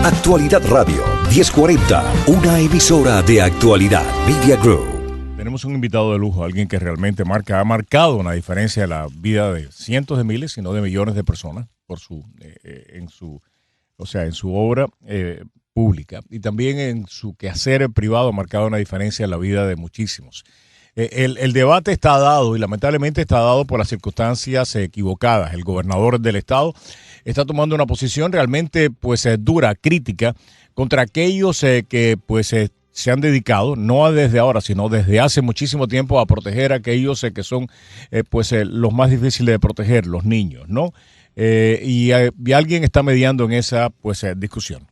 Actualidad Radio 1040, una emisora de Actualidad Media Group. Tenemos un invitado de lujo, alguien que realmente ha marcado una diferencia en la vida de cientos de miles, si no de millones de personas, en su obra pública y también en su quehacer privado ha marcado una diferencia en la vida de muchísimos. El debate está dado y lamentablemente está dado por las circunstancias equivocadas. El gobernador del estado está tomando una posición realmente dura, crítica, contra aquellos que se han dedicado, no desde ahora, sino desde hace muchísimo tiempo, a proteger a aquellos que son los más difíciles de proteger, los niños, ¿no? Y alguien está mediando en esa discusión.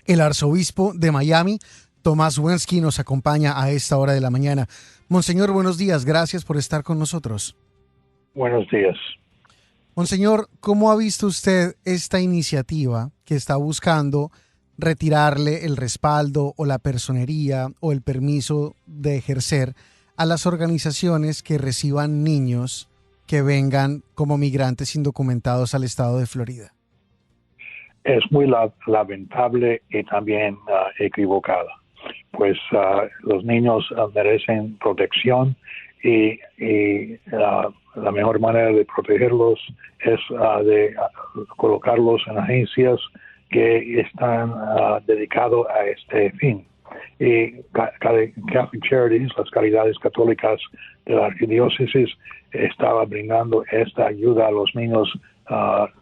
El arzobispo de Miami, Tomás Wensky, nos acompaña a esta hora de la mañana. Monseñor, buenos días. Gracias por estar con nosotros. Buenos días. Monseñor, ¿cómo ha visto usted esta iniciativa que está buscando retirarle el respaldo o la personería o el permiso de ejercer a las organizaciones que reciban niños que vengan como migrantes indocumentados al estado de Florida? Es muy lamentable y también equivocada. Pues los niños merecen protección y la mejor manera de protegerlos es de colocarlos en agencias que están dedicados a este fin. Y Catholic Charities, las caridades católicas de la arquidiócesis, estaba brindando esta ayuda a los niños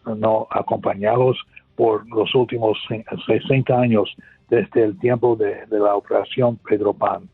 no acompañados por los últimos 60 años, desde el tiempo de la operación Pedro Pan.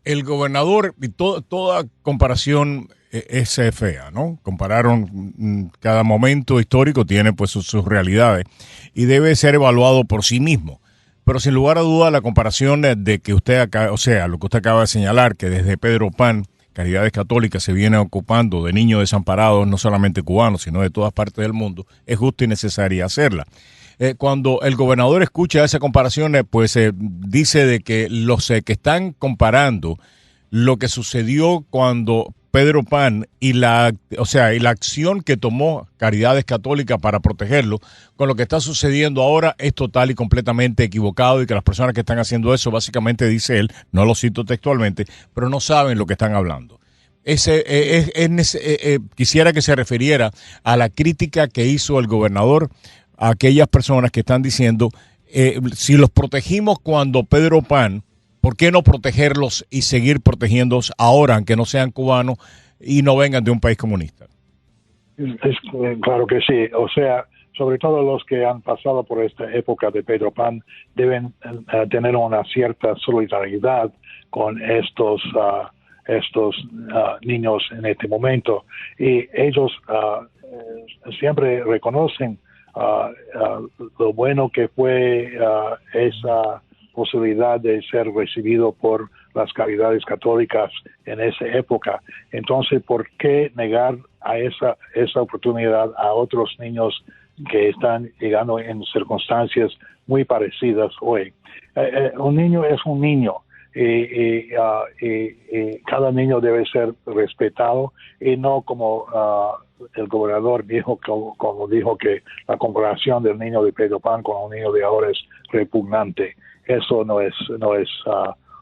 El gobernador, y toda comparación es fea, ¿no? Compararon cada momento histórico, tiene sus realidades y debe ser evaluado por sí mismo. Pero sin lugar a duda la comparación de que usted acaba, lo que usted acaba de señalar, que desde Pedro Pan, Caridades Católicas se viene ocupando de niños desamparados, no solamente cubanos, sino de todas partes del mundo, es justa y necesaria hacerla. Cuando el gobernador escucha esa comparación, dice de que los que están comparando lo que sucedió cuando Pedro Pan y la acción que tomó Caridades Católicas para protegerlo con lo que está sucediendo ahora es total y completamente equivocado, y que las personas que están haciendo eso, básicamente dice él, no lo cito textualmente, pero no saben lo que están hablando. Quisiera que se refiriera a la crítica que hizo el gobernador a aquellas personas que están diciendo, si los protegimos cuando Pedro Pan, ¿por qué no protegerlos y seguir protegiéndolos ahora, aunque no sean cubanos y no vengan de un país comunista? Claro que sí. O sea, sobre todo los que han pasado por esta época de Pedro Pan deben tener una cierta solidaridad con estos niños en este momento. Y ellos siempre reconocen lo bueno que fue esa posibilidad de ser recibido por las caridades católicas en esa época. Entonces, ¿por qué negar a esa oportunidad a otros niños que están llegando en circunstancias muy parecidas hoy? Un niño es un niño y cada niño debe ser respetado, y no como el gobernador dijo, como dijo, que la comparación del niño de Pedro Pan con un niño de ahora es repugnante. Eso no es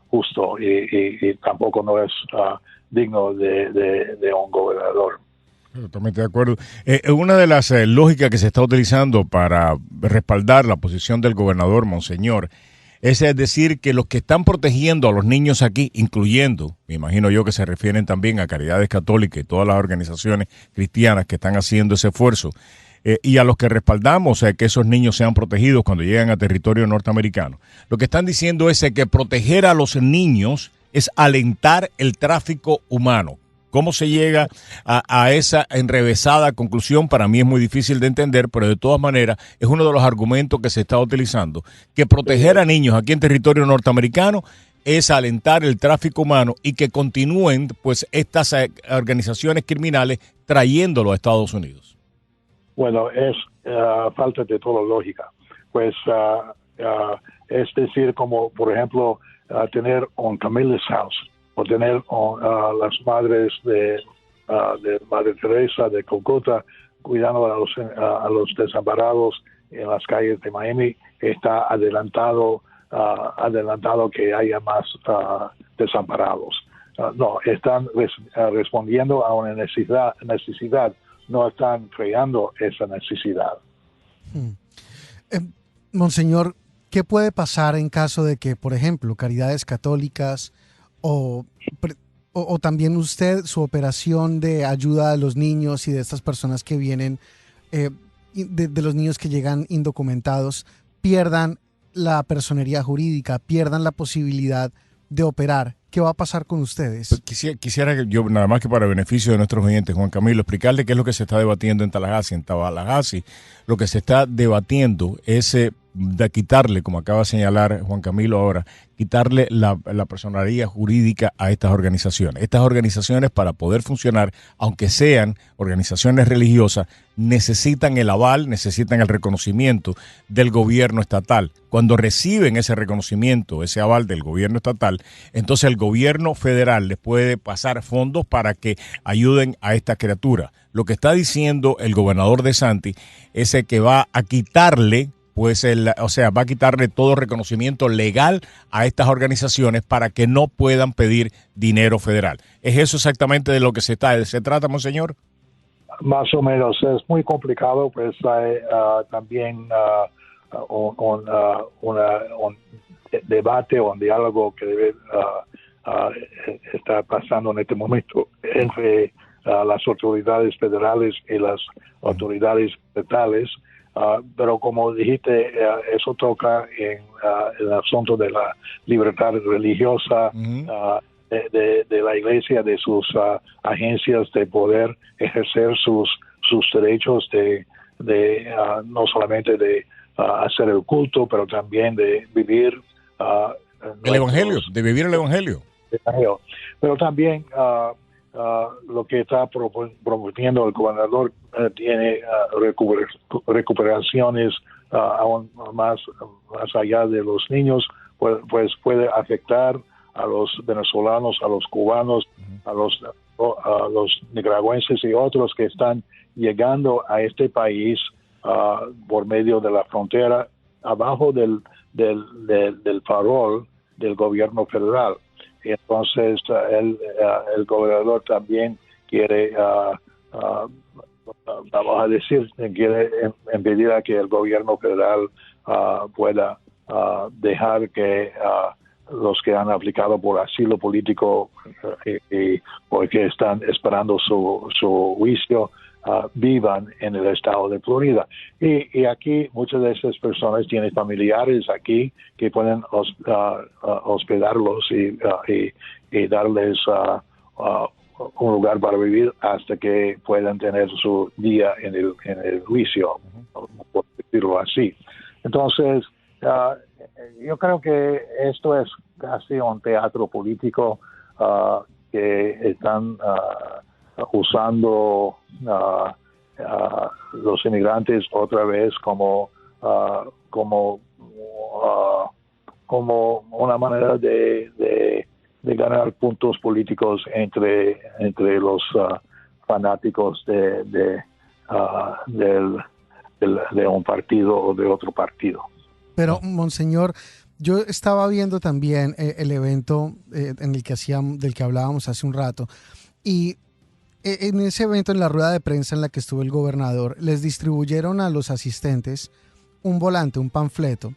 justo y tampoco no es digno de un gobernador. Totalmente de acuerdo. Una de las lógicas que se está utilizando para respaldar la posición del gobernador, Monseñor, es decir que los que están protegiendo a los niños aquí, incluyendo, me imagino yo que se refieren también a Caridades Católicas y todas las organizaciones cristianas que están haciendo ese esfuerzo, y a los que respaldamos que esos niños sean protegidos cuando llegan a territorio norteamericano, lo que están diciendo es que proteger a los niños es alentar el tráfico humano. ¿Cómo se llega a esa enrevesada conclusión? Para mí es muy difícil de entender, pero de todas maneras es uno de los argumentos que se está utilizando, que proteger a niños aquí en territorio norteamericano es alentar el tráfico humano y que continúen estas organizaciones criminales trayéndolo a Estados Unidos. Bueno, es falta de toda lógica. Pues es decir, como por ejemplo tener un Camillus House, o tener las madres de Madre Teresa de Calcuta cuidando a los desamparados en las calles de Miami está adelantado que haya más desamparados. No, están respondiendo a una necesidad, no están creando esa necesidad. Monseñor, ¿qué puede pasar en caso de que, por ejemplo, Caridades Católicas o también usted, su operación de ayuda a los niños y de estas personas que vienen, de los niños que llegan indocumentados, pierdan la personería jurídica, pierdan la posibilidad de operar? ¿Qué va a pasar con ustedes? Quisiera que yo, nada más que para beneficio de nuestros oyentes, Juan Camilo, explicarle qué es lo que se está debatiendo en Tallahassee. En Tallahassee, lo que se está debatiendo es de quitarle, como acaba de señalar Juan Camilo ahora, quitarle la personería jurídica a estas organizaciones. Estas organizaciones, para poder funcionar, aunque sean organizaciones religiosas, necesitan el aval, necesitan el reconocimiento del gobierno estatal. Cuando reciben ese reconocimiento, ese aval del gobierno estatal, entonces el gobierno federal les puede pasar fondos para que ayuden a esta criatura. Lo que está diciendo el gobernador DeSantis es que va a quitarle, va a quitarle todo reconocimiento legal a estas organizaciones para que no puedan pedir dinero federal. ¿Es eso exactamente de lo que se trata, monseñor? Más o menos. Es muy complicado, pues hay también un debate o un diálogo que debe estar pasando en este momento entre las autoridades federales y las autoridades estatales. Pero como dijiste, eso toca en el asunto de la libertad religiosa, de la iglesia, de sus agencias de poder ejercer sus derechos de no solamente de hacer el culto, pero también de vivir el evangelio, de vivir el evangelio. Pero también lo que está prometiendo el gobernador tiene recuperaciones aún más allá de los niños, pues puede afectar a los venezolanos, a los cubanos, a los nicaragüenses y otros que están llegando a este país por medio de la frontera abajo del farol del gobierno federal. Entonces el gobernador también quiere, vamos a decir, quiere impedir a que el gobierno federal pueda dejar que los que han aplicado por asilo político y porque están esperando su juicio vivan en el estado de Florida. Y aquí muchas de esas personas tienen familiares aquí que pueden hospedarlos y darles un lugar para vivir hasta que puedan tener su día en el juicio, por decirlo así. Entonces, yo creo que esto es casi un teatro político que están usando los inmigrantes otra vez como una manera de ganar puntos políticos entre los fanáticos de un partido o de otro partido. Pero, monseñor, yo estaba viendo también el evento del que hablábamos hace un rato, y en ese evento, en la rueda de prensa en la que estuvo el gobernador, les distribuyeron a los asistentes un volante, un panfleto,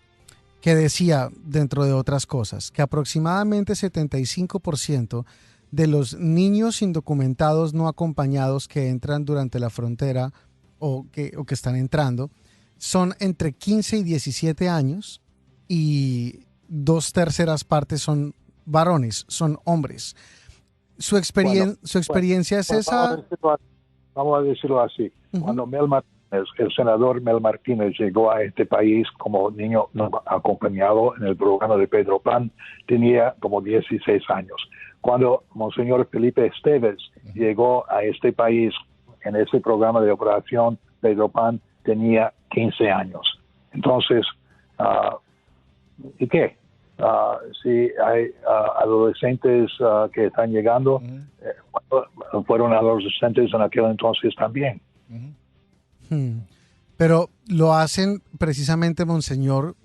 que decía, dentro de otras cosas, que aproximadamente 75% de los niños indocumentados no acompañados que entran durante la frontera o que están entrando son entre 15 y 17 años y 2/3 partes son varones, son hombres. Su experiencia es esa. Vamos a decirlo así. Cuando el senador Mel Martínez llegó a este país como niño no acompañado en el programa de Pedro Pan, tenía como 16 años. Cuando Monseñor Felipe Esteves llegó a este país en ese programa de operación Pedro Pan, tenía 15 años. Entonces, ¿y qué? Si hay adolescentes que están llegando, fueron adolescentes en aquel entonces también. Pero lo hacen precisamente, Monseñor,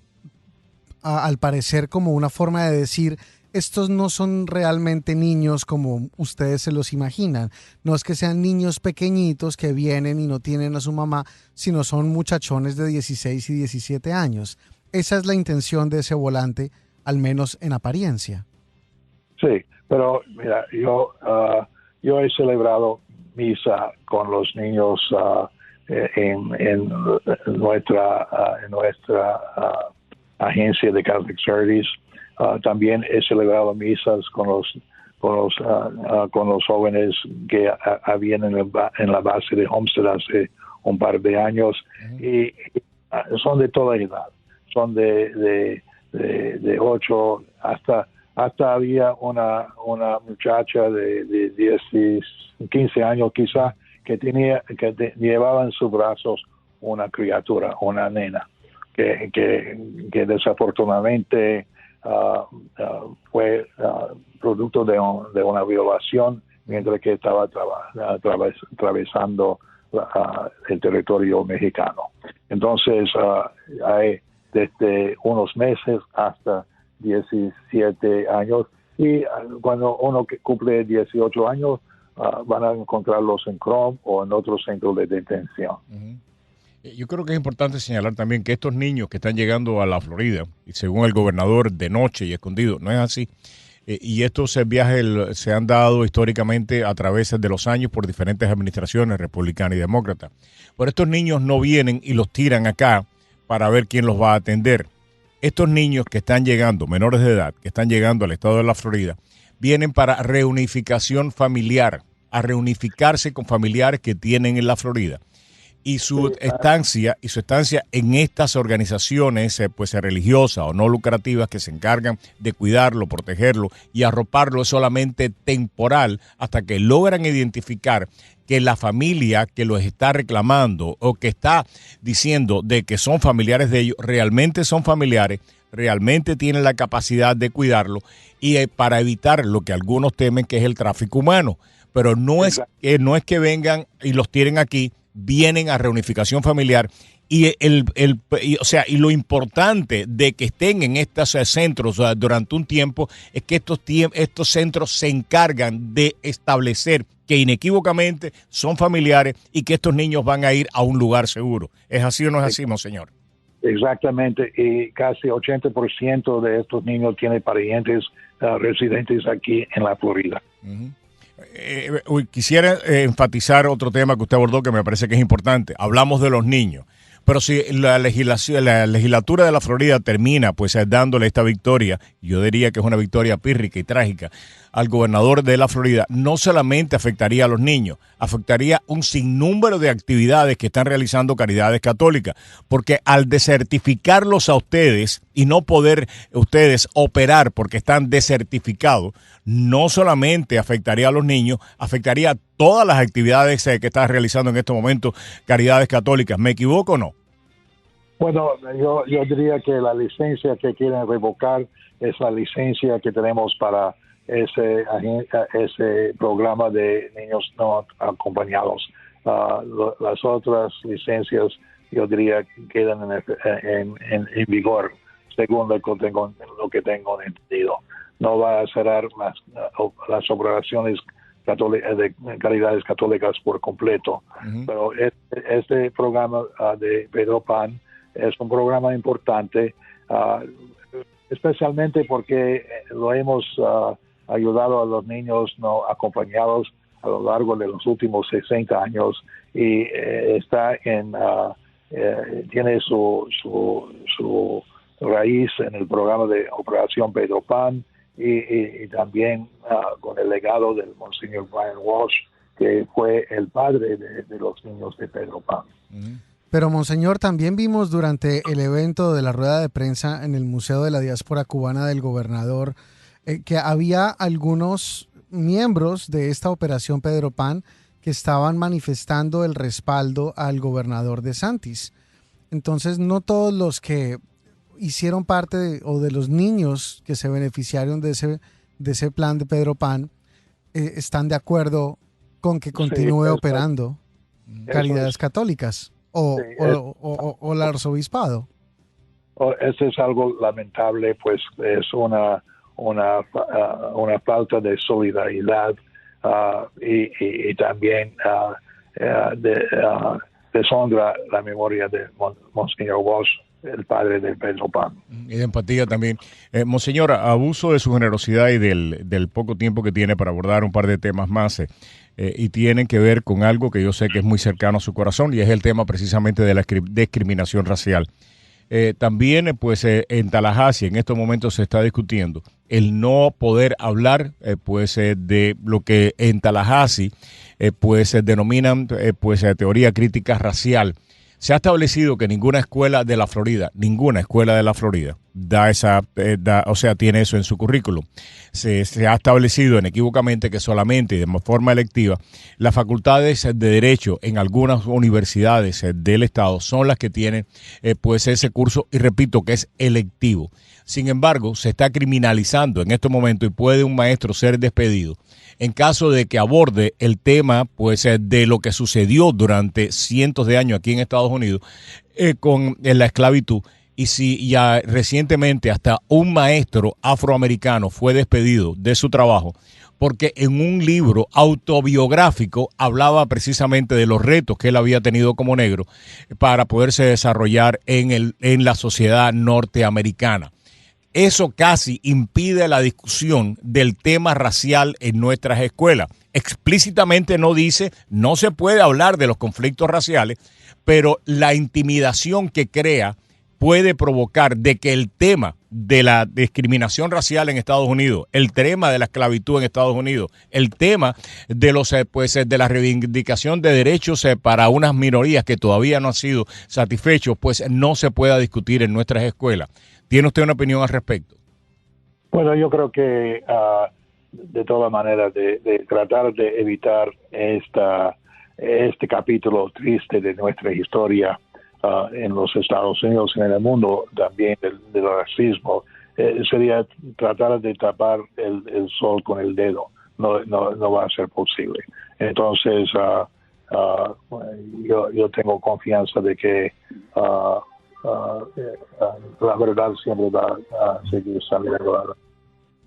al parecer como una forma de decir, estos no son realmente niños como ustedes se los imaginan. No es que sean niños pequeñitos que vienen y no tienen a su mamá, sino son muchachones de 16 y 17 años. Esa es la intención de ese volante, al menos en apariencia. Sí, pero mira, yo he celebrado misa con los niños en nuestra agencia de Catholic Charities. También he celebrado misas con los jóvenes que habían en la base de Homestead hace un par de años. Y son de toda edad, son de 8 hasta había una muchacha de 10 y 15 años quizá que llevaba en sus brazos una criatura, una nena que desafortunadamente fue producto de una violación mientras que estaba atravesando el territorio mexicano. Entonces, hay desde unos meses hasta 17 años, y cuando uno cumple 18 años, van a encontrarlos en Chrome o en otros centros de detención. Yo creo que es importante señalar también que estos niños que están llegando a la Florida, y según el gobernador, de noche y escondido, no es así. Y estos viajes se han dado históricamente a través de los años por diferentes administraciones, republicanas y demócratas. Pero estos niños no vienen y los tiran acá para ver quién los va a atender. Estos niños que están llegando, menores de edad, que están llegando al estado de la Florida, vienen para reunificación familiar, a reunificarse con familiares que tienen en la Florida. Y su estancia en estas organizaciones pues religiosas o no lucrativas que se encargan de cuidarlo, protegerlo y arroparlo es solamente temporal hasta que logran identificar que la familia que los está reclamando o que está diciendo de que son familiares de ellos, realmente son familiares, realmente tienen la capacidad de cuidarlo y para evitar lo que algunos temen que es el tráfico humano. Pero no es que vengan y los tiren aquí, vienen a reunificación familiar y y lo importante de que estén en estos centros durante un tiempo es que estos centros se encargan de establecer que inequívocamente son familiares y que estos niños van a ir a un lugar seguro. ¿Es así o no es así, monseñor? Exactamente, y casi 80% de estos niños tienen parientes residentes aquí en la Florida. Quisiera enfatizar otro tema que usted abordó que me parece que es importante. Hablamos de los niños, pero si la legislatura de la Florida termina pues dándole esta victoria, yo diría que es una victoria pírrica y trágica, al gobernador de la Florida, no solamente afectaría a los niños, afectaría un sinnúmero de actividades que están realizando Caridades Católicas, porque al desertificarlos a ustedes y no poder ustedes operar porque están desertificados, no solamente afectaría a los niños, afectaría a todas las actividades que está realizando en estos momentos Caridades Católicas. ¿Me equivoco o no? Bueno, yo diría que la licencia que quieren revocar es la licencia que tenemos para ese programa de niños no acompañados. Las otras licencias, yo diría, quedan en vigor, según lo que tengo entendido. No va a cerrar las operaciones de Caridades Católicas por completo. Pero este programa de Pedro Pan es un programa importante, especialmente porque lo hemos ayudado a los niños no acompañados a lo largo de los últimos 60 años y tiene su raíz en el programa de Operación Pedro Pan y también con el legado del Monseñor Brian Walsh, que fue el padre de los niños de Pedro Pan. Pero, Monseñor, también vimos durante el evento de la rueda de prensa en el Museo de la Diáspora Cubana del Gobernador que había algunos miembros de esta Operación Pedro Pan que estaban manifestando el respaldo al gobernador DeSantis. Entonces, no todos los que hicieron parte de los niños que se beneficiaron de ese plan de Pedro Pan están de acuerdo con que continúe operando Caridades Católicas. o, Sí, o el arzobispado. Eso es algo lamentable, pues es una falta de solidaridad y también deshonra la memoria de Monseñor Walsh, el padre de Pedro Pan. Y de empatía también. Monseñor, abuso de su generosidad y del poco tiempo que tiene para abordar un par de temas más y tienen que ver con algo que yo sé que es muy cercano a su corazón y es el tema precisamente de la discriminación racial. También, pues, en Tallahassee en estos momentos se está discutiendo el no poder hablar, de lo que en Tallahassee, se denominan, teoría crítica racial. Se ha establecido que ninguna escuela de la Florida, tiene eso en su currículum. Se ha establecido inequívocamente que solamente y de forma electiva las facultades de Derecho en algunas universidades del estado son las que tienen ese curso, y repito que es electivo. Sin embargo, se está criminalizando en estos momentos y puede un maestro ser despedido en caso de que aborde el tema de lo que sucedió durante cientos de años aquí en Estados Unidos con la esclavitud. Y si ya recientemente hasta un maestro afroamericano fue despedido de su trabajo porque en un libro autobiográfico hablaba precisamente de los retos que él había tenido como negro para poderse desarrollar en la sociedad norteamericana. Eso casi impide la discusión del tema racial en nuestras escuelas. Explícitamente no dice, no se puede hablar de los conflictos raciales, pero la intimidación que crea puede provocar de que el tema de la discriminación racial en Estados Unidos, el tema de la esclavitud en Estados Unidos, el tema de de la reivindicación de derechos para unas minorías que todavía no han sido satisfechos, no se pueda discutir en nuestras escuelas. ¿Tiene usted una opinión al respecto? Bueno, yo creo que de todas maneras de tratar de evitar este capítulo triste de nuestra historia en los Estados Unidos y en el mundo también del racismo, sería tratar de tapar el sol con el dedo. No va a ser posible. Entonces, yo tengo confianza de que la verdad siempre va a seguir saliendo.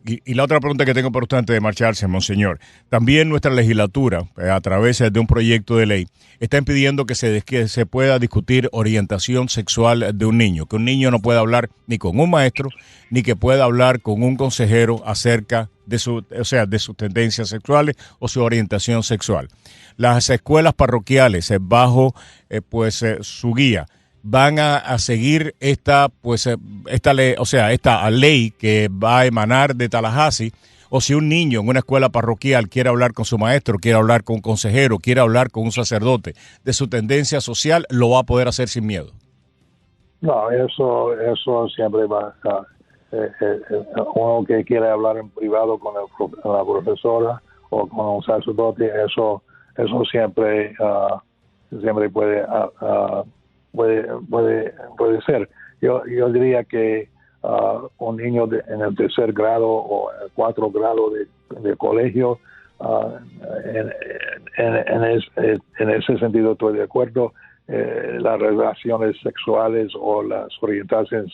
Y la otra pregunta que tengo para usted antes de marcharse, monseñor. También nuestra legislatura, a través de un proyecto de ley, está impidiendo que se pueda discutir orientación sexual de un niño. Que un niño no pueda hablar ni con un maestro, ni que pueda hablar con un consejero acerca de sus tendencias sexuales o su orientación sexual. Las escuelas parroquiales, bajo su guía, van a seguir esta ley que va a emanar de Tallahassee, o si un niño en una escuela parroquial quiere hablar con su maestro, quiere hablar con un consejero, quiere hablar con un sacerdote de su tendencia social, lo va a poder hacer sin miedo. No, eso siempre va a uno que quiere hablar en privado con la profesora o con un sacerdote, eso siempre puede ser. Yo diría que un niño en el 3er grado o el 4º grado de colegio, en ese sentido estoy de acuerdo. Las relaciones sexuales o las orientaciones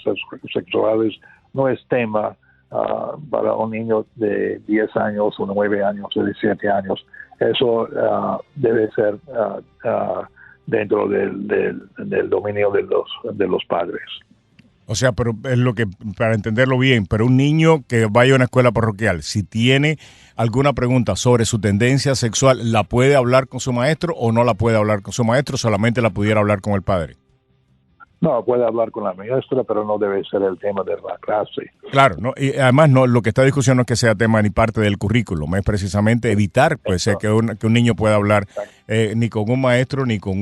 sexuales no es tema para un niño de 10 años o 9 años o 17 años. Eso debe ser dentro del dominio de los padres. O sea, pero es lo que, para entenderlo bien, pero un niño que vaya a una escuela parroquial, si tiene alguna pregunta sobre su tendencia sexual, ¿la puede hablar con su maestro o no la puede hablar con su maestro? ¿Solamente la pudiera hablar con el padre? No, puede hablar con la maestra, pero no debe ser el tema de la clase. Claro, no, y además lo que está en discusión no es que sea tema ni parte del currículum, es precisamente evitar que un niño pueda hablar ni con un maestro ni con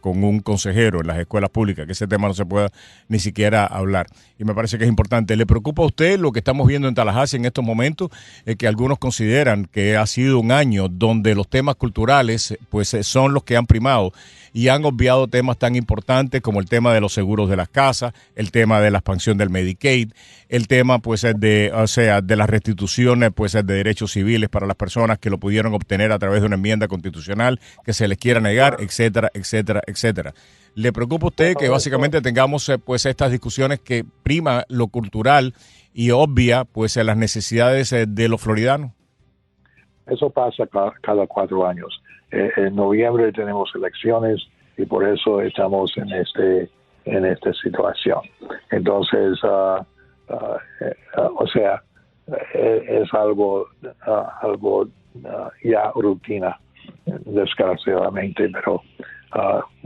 con un consejero en las escuelas públicas, que ese tema no se pueda ni siquiera hablar. Y me parece que es importante. ¿Le preocupa a usted lo que estamos viendo en Tallahassee en estos momentos? Que algunos consideran que ha sido un año donde los temas culturales son los que han primado y han obviado temas tan importantes como el tema de los seguros de las casas, el tema de la expansión del Medicaid, el tema de las restituciones de derechos civiles para las personas que lo pudieron obtener a través de una enmienda constitucional que se les quiera negar, etcétera, etcétera, etcétera, etcétera. ¿Le preocupa a usted que básicamente tengamos pues estas discusiones que prima lo cultural y obvia pues las necesidades de los floridanos? Eso pasa cada 4 años. En noviembre tenemos elecciones y por eso estamos en esta situación. Entonces, o sea, es algo ya rutina, desgraciadamente, pero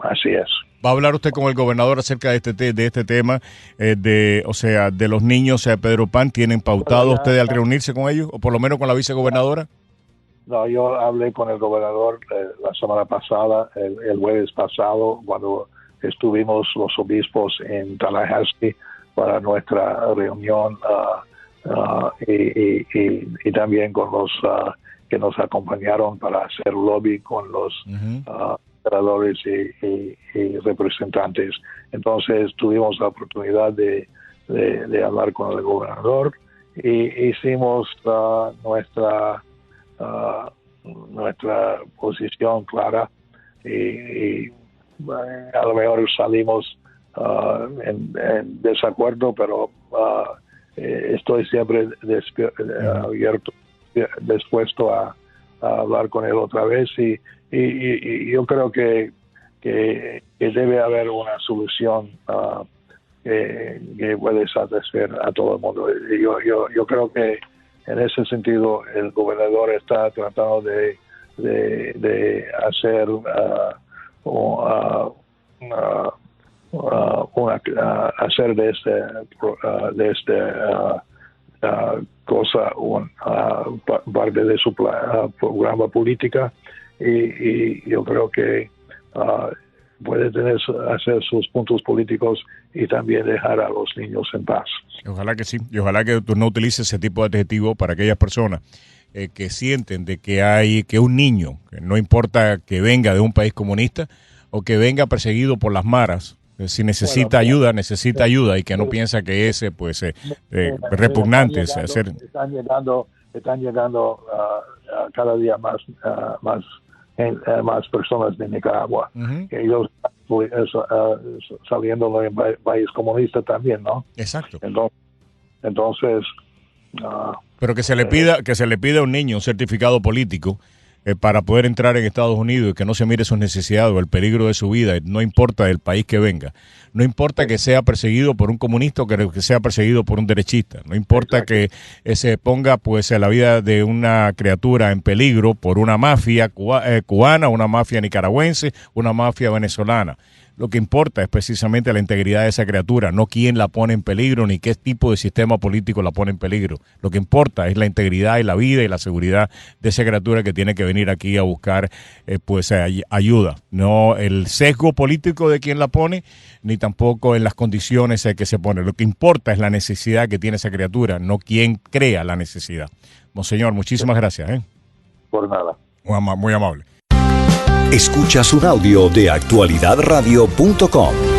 así es. ¿Va a hablar usted con el gobernador acerca de este tema, de los niños Pedro Pan? ¿Tienen pautado ustedes al reunirse con ellos, o por lo menos con la vicegobernadora? No, yo hablé con el gobernador la semana pasada, el jueves pasado, cuando estuvimos los obispos en Tallahassee para nuestra reunión y también con los que nos acompañaron para hacer lobby con los senadores y representantes. Entonces tuvimos la oportunidad de hablar con el gobernador y hicimos nuestra posición clara y a lo mejor salimos en desacuerdo, pero estoy siempre abierto, dispuesto a hablar con él otra vez y yo creo que debe haber una solución que puede satisfacer a todo el mundo. Yo creo que en ese sentido de hacer hacer de esta cosa parte de su programa política y yo creo que puede hacer sus puntos políticos y también dejar a los niños en paz. Ojalá que sí, y ojalá que tú no utilices ese tipo de adjetivo para aquellas personas que sienten de que un niño, que no importa que venga de un país comunista o que venga perseguido por las maras, si necesita ayuda y que no piensa que ese pues repugnante hacer. Están llegando cada día más personas de Nicaragua. Ellos saliendo del país comunista también, ¿no? Exacto. Entonces pero que se le pida a un niño un certificado político para poder entrar en Estados Unidos y que no se mire sus necesidades o el peligro de su vida, no importa del país que venga, no importa que sea perseguido por un comunista o que sea perseguido por un derechista, no importa que se ponga pues la vida de una criatura en peligro por una mafia cubana, una mafia nicaragüense, una mafia venezolana. Lo que importa es precisamente la integridad de esa criatura, no quién la pone en peligro ni qué tipo de sistema político la pone en peligro. Lo que importa es la integridad y la vida y la seguridad de esa criatura que tiene que venir aquí a buscar ayuda. No el sesgo político de quien la pone, ni tampoco en las condiciones que se pone. Lo que importa es la necesidad que tiene esa criatura, no quien crea la necesidad. Monseñor, muchísimas gracias. Por nada. Muy amable. Escuchas un audio de actualidadradio.com.